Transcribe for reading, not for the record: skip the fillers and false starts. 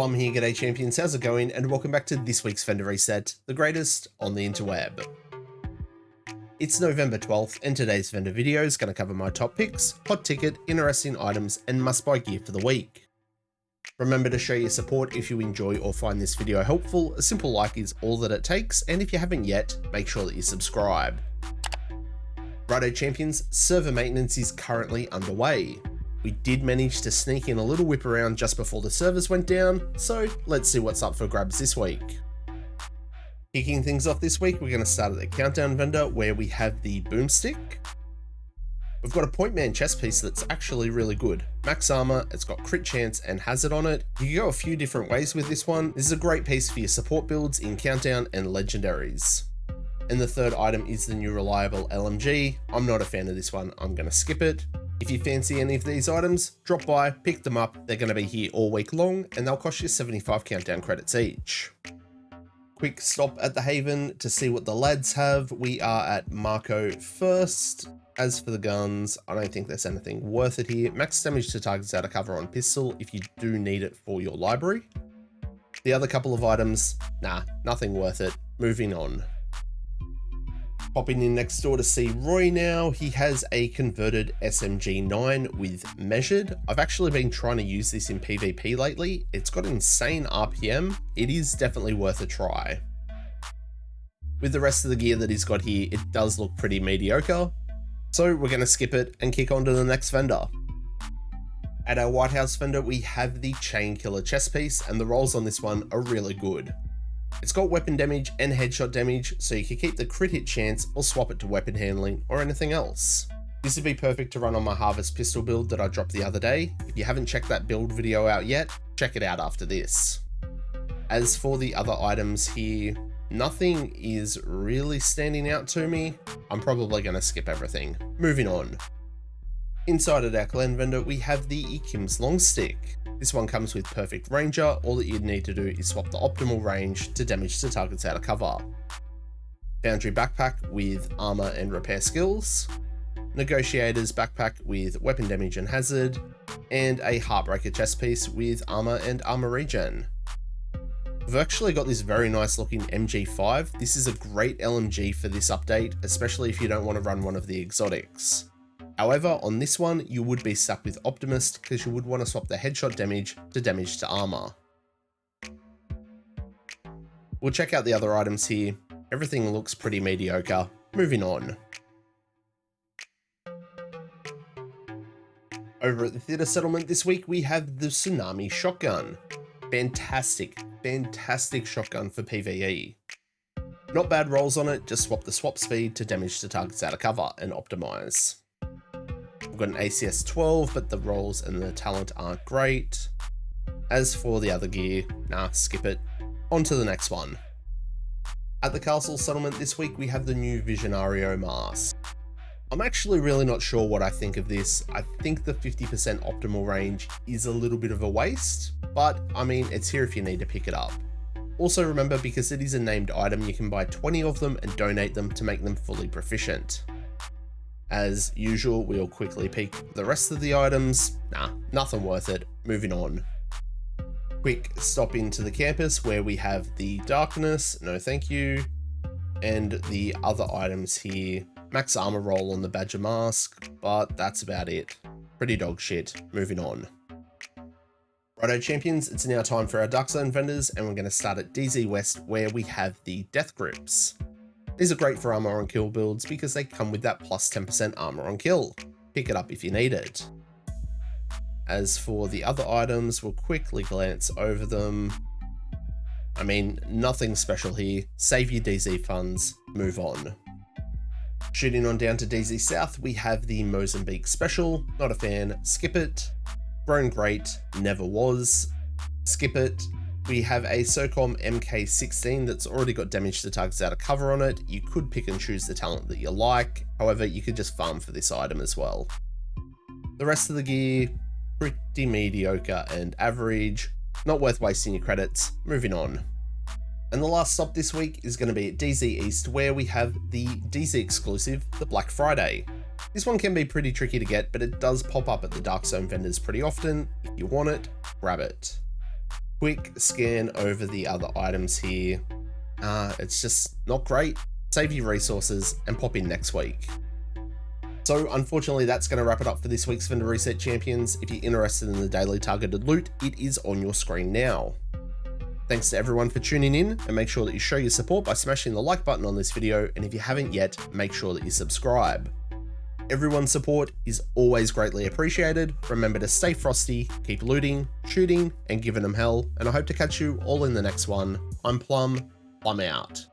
Tom here, g'day champions, how's it going? And welcome back to this week's Vendor Reset, the greatest on the interweb. It's November 12th and today's vendor video is going to cover my top picks, hot ticket, interesting items, and must-buy gear for the week. Remember to show your support if you enjoy or find this video helpful. A simple like is all that it takes, and if you haven't yet, make sure that you subscribe. Righto champions, server maintenance is currently underway. We did manage to sneak in a little whip around just before the servers went down, so let's see what's up for grabs this week. Kicking things off this week, we're going to start at the countdown vendor where we have the boomstick. We've got a point man chest piece that's actually really good. Max armor, it's got crit chance and hazard on it. You can go a few different ways with this one. This is a great piece for your support builds in countdown and legendaries. And the third item is the new reliable LMG. I'm not a fan of this one, I'm going to skip it. If you fancy any of these items, drop by, pick them up. They're going to be here all week long and they'll cost you 75 countdown credits each. Quick stop at the Haven to see what the lads have. We are at Marco first. As for the guns, I don't think there's anything worth it here. Max damage to targets out of cover on pistol if you do need it for your library. The other couple of items, nah, nothing worth it. Moving on. Popping in next door to see Roy now. He has a converted SMG9 with measured. I've actually been trying to use this in PvP lately. It's got insane RPM. It is definitely worth a try. With the rest of the gear that he's got here, it does look pretty mediocre. So we're going to skip it and kick on to the next vendor. At our White House vendor, we have the Chain Killer chest piece, and the rolls on this one are really good. It's got weapon damage and headshot damage, so you can keep the crit hit chance or swap it to weapon handling or anything else. This would be perfect to run on my Harvest pistol build that I dropped the other day. If you haven't checked that build video out yet, check it out after this. As for the other items here, nothing is really standing out to me. I'm probably going to skip everything. Moving on. Inside at our clan vendor, we have the Kim's long stick. This one comes with perfect ranger. All that you'd need to do is swap the optimal range to damage to targets out of cover. Foundry backpack with armor and repair skills. Negotiator's backpack with weapon damage and hazard. And a Heartbreaker chest piece with armor and armor regen. We've actually got this very nice looking MG5. This is a great LMG for this update, especially if you don't want to run one of the exotics. However, on this one, you would be stuck with Optimist because you would want to swap the headshot damage to armor. We'll check out the other items here. Everything looks pretty mediocre. Moving on. Over at the Theatre Settlement this week, we have the Tsunami Shotgun. Fantastic shotgun for PvE. Not bad rolls on it, just swap the swap speed to damage to targets out of cover and optimize. We've got an ACS 12, but the rolls and the talent aren't great. As for the other gear, nah, skip it. On to the next one. At the Castle Settlement this week, we have the new Visionario mask. I'm actually really not sure what I think of this. I think the 50% optimal range is a little bit of a waste, but I mean, it's here if you need to pick it up. Also remember, because it is a named item, you can buy 20 of them and donate them to make them fully proficient. As usual, we'll quickly peek the rest of the items. Nah, nothing worth it. Moving on. Quick stop into the campus where we have the Darkness, no thank you, and the other items here. Max armor roll on the Badger mask, but that's about it. Pretty dog shit. Moving on. Righto champions, it's now time for our Dark Zone vendors, and we're going to start at DZ West where we have the Death Grips. These are great for armor on kill builds because they come with that plus 10% armor on kill. Pick it up if you need it. As for the other items, we'll quickly glance over them. I mean, nothing special here. Save your DZ funds, move on. Shooting on down to DZ South, we have the Mozambique Special. Not a fan, skip it. Grown Great, never was, skip it. We have a SOCOM MK16 that's already got damage to targets out of cover on it. You could pick and choose the talent that you like. However, you could just farm for this item as well. The rest of the gear, pretty mediocre and average. Not worth wasting your credits. Moving on. And the last stop this week is going to be at DZ East, where we have the DZ exclusive, the Black Friday. This one can be pretty tricky to get, but it does pop up at the Dark Zone vendors pretty often. If you want it, grab it. Quick scan over the other items here. It's just not great. Save your resources and pop in next week. So unfortunately, that's going to wrap it up for this week's Vendor Reset Champions. If you're interested in the daily targeted loot, it is on your screen now. Thanks to everyone for tuning in, and make sure that you show your support by smashing the like button on this video, and if you haven't yet, make sure that you subscribe. Everyone's support is always greatly appreciated. Remember to stay frosty, keep looting, shooting, and giving them hell, and I hope to catch you all in the next one. I'm Plum out.